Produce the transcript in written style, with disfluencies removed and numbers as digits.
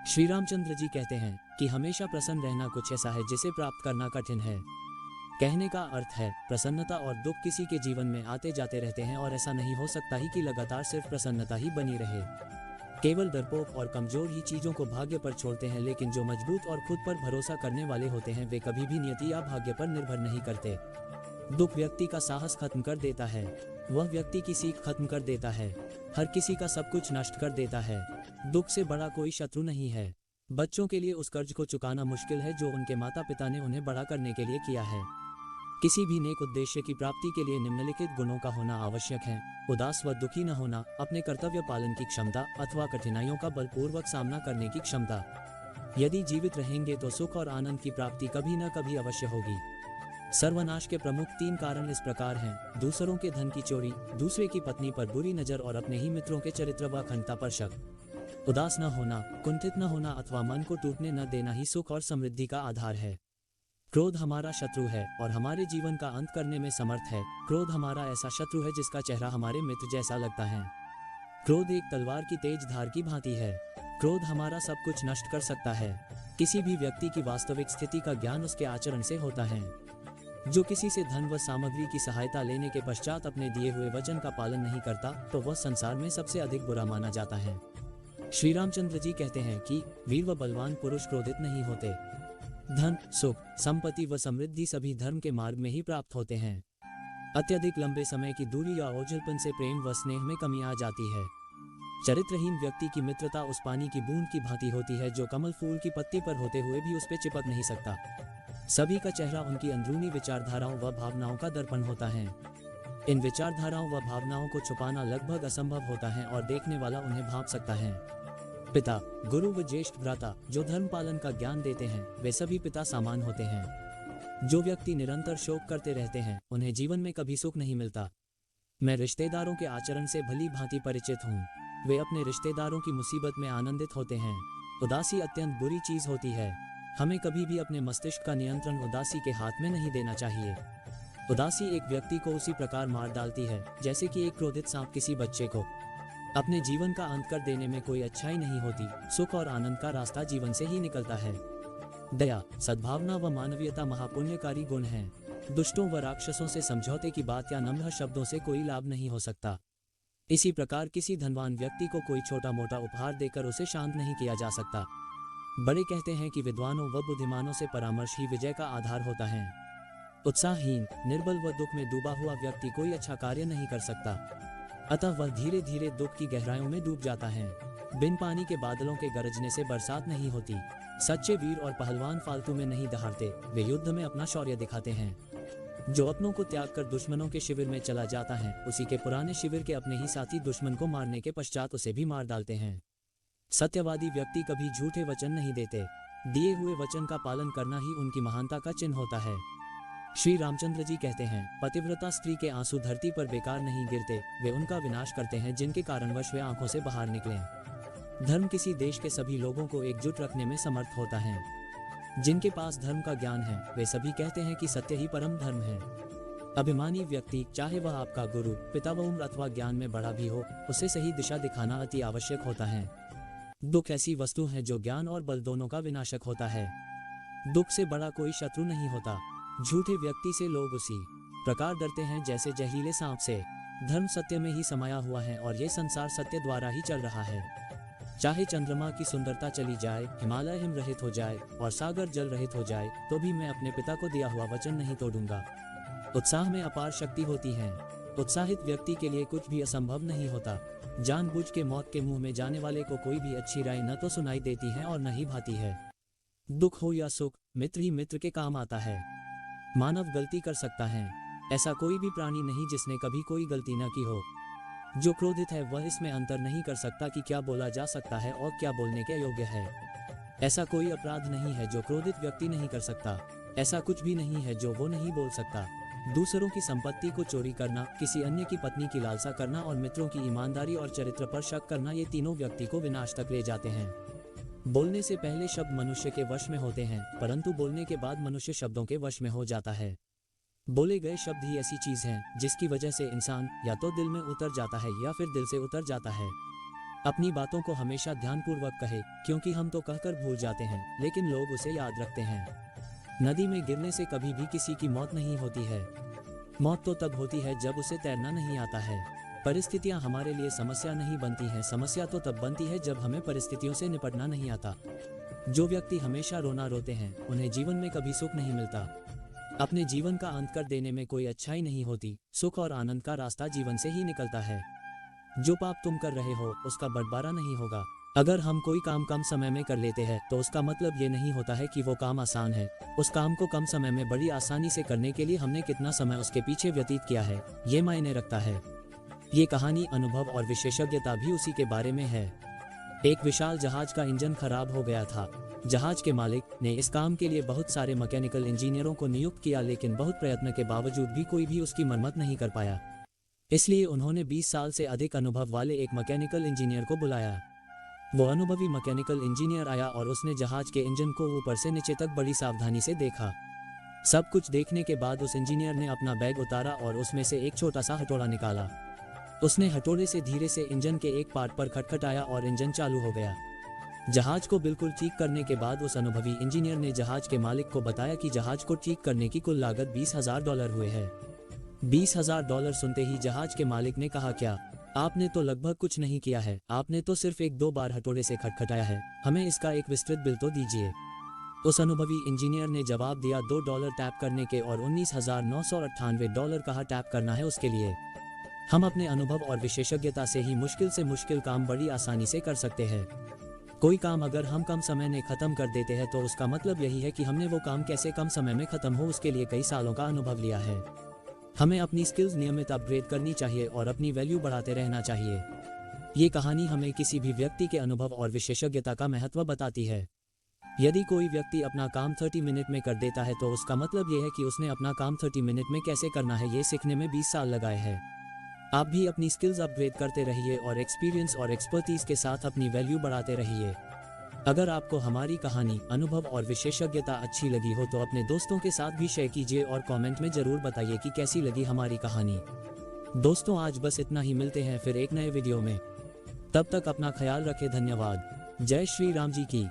श्री रामचंद्र जी कहते हैं कि हमेशा प्रसन्न रहना कुछ ऐसा है जिसे प्राप्त करना कठिन है। कहने का अर्थ है प्रसन्नता और दुख किसी के जीवन में आते जाते रहते हैं और ऐसा नहीं हो सकता ही कि लगातार सिर्फ प्रसन्नता ही बनी रहे। केवल डरपोक और कमजोर ही चीजों को भाग्य पर छोड़ते हैं, लेकिन जो मजबूत और खुद पर भरोसा करने वाले होते हैं वे कभी भी नियति या भाग्य पर निर्भर नहीं करते। दुख व्यक्ति का साहस खत्म कर देता है, वह व्यक्ति की सीख खत्म कर देता है, हर किसी का सब कुछ नष्ट कर देता है। दुख से बड़ा कोई शत्रु नहीं है। बच्चों के लिए उस कर्ज को चुकाना मुश्किल है जो उनके माता पिता ने उन्हें बड़ा करने के लिए किया है। किसी भी नेक उद्देश्य की प्राप्ति के लिए निम्नलिखित गुणों का होना आवश्यक है: उदास व दुखी न होना, अपने कर्तव्य पालन की क्षमता अथवा कठिनाइयों का बलपूर्वक सामना करने की क्षमता। यदि जीवित रहेंगे तो सुख और आनंद की प्राप्ति कभी न कभी अवश्य होगी। सर्वनाश के प्रमुख 3 कारण इस प्रकार हैं: दूसरों के धन की चोरी, दूसरे की पत्नी पर बुरी नजर और अपने ही मित्रों के चरित्र व अखंडता पर शक। उदास न होना, कुंठित न होना अथवा मन को टूटने न देना ही सुख और समृद्धि का आधार है। क्रोध हमारा शत्रु है और हमारे जीवन का अंत करने में समर्थ है। क्रोध हमारा ऐसा शत्रु है जिसका चेहरा हमारे मित्र जैसा लगता है। क्रोध एक तलवार की तेज धार की भांति है। क्रोध हमारा सब कुछ नष्ट कर सकता है। किसी भी व्यक्ति की वास्तविक स्थिति का ज्ञान उसके आचरण से होता है। जो किसी से धन व सामग्री की सहायता लेने के पश्चात अपने दिए हुए वचन का पालन नहीं करता तो वह संसार में सबसे अधिक बुरा माना जाता है। श्री रामचंद्र जी कहते हैं कि वीर व बलवान पुरुष क्रोधित नहीं होते। धन, सुख, संपत्ति व समृद्धि सभी धर्म के मार्ग में ही प्राप्त होते हैं। अत्यधिक लंबे समय की दूरी या ओझलपन से प्रेम व स्नेह में कमी आ जाती है। चरित्रहीन व्यक्ति की मित्रता उस पानी की बूंद की भांति होती है जो कमल फूल की पत्ती पर होते हुए भी उस पर चिपक नहीं सकता। सभी का चेहरा उनकी अंदरूनी विचारधाराओं व भावनाओं का दर्पण होता है। इन विचारधाराओं व भावनाओं को छुपाना लगभग असंभव होता है और देखने वाला उन्हें भांप सकता है। पिता, गुरु व ज्येष्ठ भ्राता जो धर्म पालन का ज्ञान देते हैं वे सभी पिता समान होते हैं। जो व्यक्ति निरंतर शोक करते रहते हैं उन्हें जीवन में कभी सुख नहीं मिलता। मैं रिश्तेदारों के आचरण से भली भांति परिचित हूँ। वे अपने रिश्तेदारों की मुसीबत में आनंदित होते हैं। उदासी अत्यंत बुरी चीज होती है। हमें कभी भी अपने मस्तिष्क का नियंत्रण उदासी के हाथ में नहीं देना चाहिए। उदासी एक व्यक्ति को उसी प्रकार मार डालती है जैसे कि एक क्रोधित सांप किसी बच्चे को। अपने जीवन का अंत कर देने में कोई अच्छाई नहीं होती। सुख और आनंद का रास्ता जीवन से ही निकलता है। दया, सद्भावना व मानवीयता महापुण्यकारी गुण हैं। दुष्टों व राक्षसों से समझौते की बात या नम्र शब्दों से कोई लाभ नहीं हो सकता। इसी प्रकार किसी धनवान व्यक्ति को कोई छोटा मोटा उपहार देकर उसे शांत नहीं किया जा सकता। बड़े कहते हैं कि विद्वानों व बुद्धिमानों से परामर्श ही विजय का आधार होता है। उत्साहहीन, निर्बल व दुख में डूबा हुआ व्यक्ति कोई अच्छा कार्य नहीं कर सकता। अतः वह धीरे धीरे दुख की गहराइयों में डूब जाता है। बिन पानी के बादलों के गरजने से बरसात नहीं होती। सच्चे वीर और पहलवान फालतू में नहीं दहाड़ते, वे युद्ध में अपना शौर्य दिखाते हैं। जो अपनों को त्याग कर दुश्मनों के शिविर में चला जाता है उसी के पुराने शिविर के अपने ही साथी दुश्मन को मारने के पश्चात उसे भी मार डालते हैं। सत्यवादी व्यक्ति कभी झूठे वचन नहीं देते। दिए हुए वचन का पालन करना ही उनकी महानता का चिन्ह होता है। श्री रामचंद्र जी कहते हैं, पतिव्रता स्त्री के आंसू धरती पर बेकार नहीं गिरते, वे उनका विनाश करते हैं जिनके कारणवश वे आंखों से बाहर निकले। धर्म किसी देश के सभी लोगों को एकजुट रखने में समर्थ होता है। जिनके पास धर्म का ज्ञान है वे सभी कहते हैं कि सत्य ही परम धर्म है। अभिमानी व्यक्ति, चाहे वह आपका गुरु, पिता व उम्र अथवा ज्ञान में बड़ा भी हो, उसे सही दिशा दिखाना अति आवश्यक होता है। दुख ऐसी वस्तु है जो ज्ञान और बल दोनों का विनाशक होता है। दुख से बड़ा कोई शत्रु नहीं होता। झूठे व्यक्ति से लोग उसी प्रकार डरते हैं जैसे जहरीले सांप से। धर्म सत्य में ही समाया हुआ है और ये संसार सत्य द्वारा ही चल रहा है। चाहे चंद्रमा की सुंदरता चली जाए, हिमालय हिम रहित हो जाए और सागर जल रहित हो जाए, तो भी मैं अपने पिता को दिया हुआ वचन नहीं तोड़ूंगा। उत्साह में अपार शक्ति होती है। उत्साहित व्यक्ति के लिए कुछ भी असंभव नहीं होता। जानबूझ के मौत के मुंह में जाने वाले को कोई भी अच्छी राय न तो सुनाई देती है और न ही भाती है। दुख हो या सुख, मित्र ही मित्र के काम आता है। मानव गलती कर सकता है, ऐसा कोई भी प्राणी नहीं जिसने कभी कोई गलती न की हो। जो क्रोधित है वह इसमें अंतर नहीं कर सकता कि क्या बोला जा सकता है और क्या बोलने के योग्य है। ऐसा कोई अपराध नहीं है जो क्रोधित व्यक्ति नहीं कर सकता। ऐसा कुछ भी नहीं है जो वो नहीं बोल सकता। दूसरों की संपत्ति को चोरी करना, किसी अन्य की पत्नी की लालसा करना और मित्रों की ईमानदारी और चरित्र पर शक करना, ये तीनों व्यक्ति को विनाश तक ले जाते हैं। बोलने से पहले शब्द मनुष्य के वश में होते हैं, परंतु बोलने के बाद मनुष्य शब्दों के वश में हो जाता है। बोले गए शब्द ही ऐसी चीज है जिसकी वजह से इंसान या तो दिल में उतर जाता है या फिर दिल से उतर जाता है। अपनी बातों को हमेशा ध्यानपूर्वक कहे, क्योंकि हम तो कहकर भूल जाते हैं लेकिन लोग उसे याद रखते हैं। नदी में गिरने से कभी भी किसी की मौत नहीं होती है। मौत तो तब होती है जब उसे तैरना नहीं आता है। परिस्थितियां हमारे लिए समस्या नहीं बनती हैं, समस्या तो तब बनती है जब हमें परिस्थितियों से निपटना नहीं आता। जो व्यक्ति हमेशा रोना रोते हैं उन्हें जीवन में कभी सुख नहीं मिलता। अपने जीवन का अंत कर देने में कोई अच्छाई नहीं होती। सुख और आनंद का रास्ता जीवन से ही निकलता है। जो पाप तुम कर रहे हो उसका बंटवारा नहीं होगा। अगर हम कोई काम कम समय में कर लेते हैं तो उसका मतलब ये नहीं होता है कि वो काम आसान है। उस काम को कम समय में बड़ी आसानी से करने के लिए हमने कितना समय उसके पीछे व्यतीत किया है, ये मायने रखता है। ये कहानी अनुभव और विशेषज्ञता भी उसी के बारे में है। एक विशाल जहाज का इंजन खराब हो गया था। जहाज के मालिक ने इस काम के लिए बहुत सारे मैकेनिकल इंजीनियरों को नियुक्त किया, लेकिन बहुत प्रयत्न के बावजूद भी कोई भी उसकी मरम्मत नहीं कर पाया। इसलिए उन्होंने 20 साल से अधिक अनुभव वाले एक मैकेनिकल इंजीनियर को बुलाया। वो अनुभवी मैकेनिकल इंजीनियर आया और उसने जहाज के इंजन को ऊपर से नीचे तक बड़ी सावधानी से देखा। सब कुछ देखने के बाद उस इंजीनियर ने अपना बैग उतारा और उसमें से एक छोटा सा हथौड़ा निकाला। उसने हथौड़े से धीरे से इंजन के एक पार्ट पर खटखटाया और इंजन चालू हो गया। जहाज को बिल्कुल ठीक करने के बाद उस अनुभवी इंजीनियर ने जहाज के मालिक को बताया कि जहाज को ठीक करने की कुल लागत $20,000 हुए है। $20,000 सुनते ही जहाज के मालिक ने कहा, क्या आपने तो लगभग कुछ नहीं किया है, आपने तो सिर्फ 1-2 बार हथौड़े से खटखटाया है, हमें इसका एक विस्तृत बिल तो दीजिए। उस अनुभवी इंजीनियर ने जवाब दिया, $2 टैप करने के और $19,998 कहाँ टैप करना है उसके लिए। हम अपने अनुभव और विशेषज्ञता से मुश्किल काम बड़ी आसानी से कर सकते हैं। कोई काम अगर हम कम समय में खत्म कर देते हैं तो उसका मतलब यही है कि हमने वो काम कैसे कम समय में खत्म हो उसके लिए कई सालों का अनुभव लिया है। हमें अपनी स्किल्स नियमित अपग्रेड करनी चाहिए और अपनी वैल्यू बढ़ाते रहना चाहिए। ये कहानी हमें किसी भी व्यक्ति के अनुभव और विशेषज्ञता का महत्व बताती है। यदि कोई व्यक्ति अपना काम 30 मिनट में कर देता है तो उसका मतलब ये है कि उसने अपना काम 30 मिनट में कैसे करना है ये सीखने में 20 साल लगाए हैं। आप भी अपनी स्किल्स अपग्रेड करते रहिए और एक्सपीरियंस और एक्सपर्टीज के साथ अपनी वैल्यू बढ़ाते रहिए। अगर आपको हमारी कहानी, अनुभव और विशेषज्ञता अच्छी लगी हो तो अपने दोस्तों के साथ भी शेयर कीजिए और कमेंट में जरूर बताइए कि कैसी लगी हमारी कहानी। दोस्तों, आज बस इतना ही, मिलते हैं फिर एक नए वीडियो में। तब तक अपना ख्याल रखें। धन्यवाद। जय श्री राम जी की।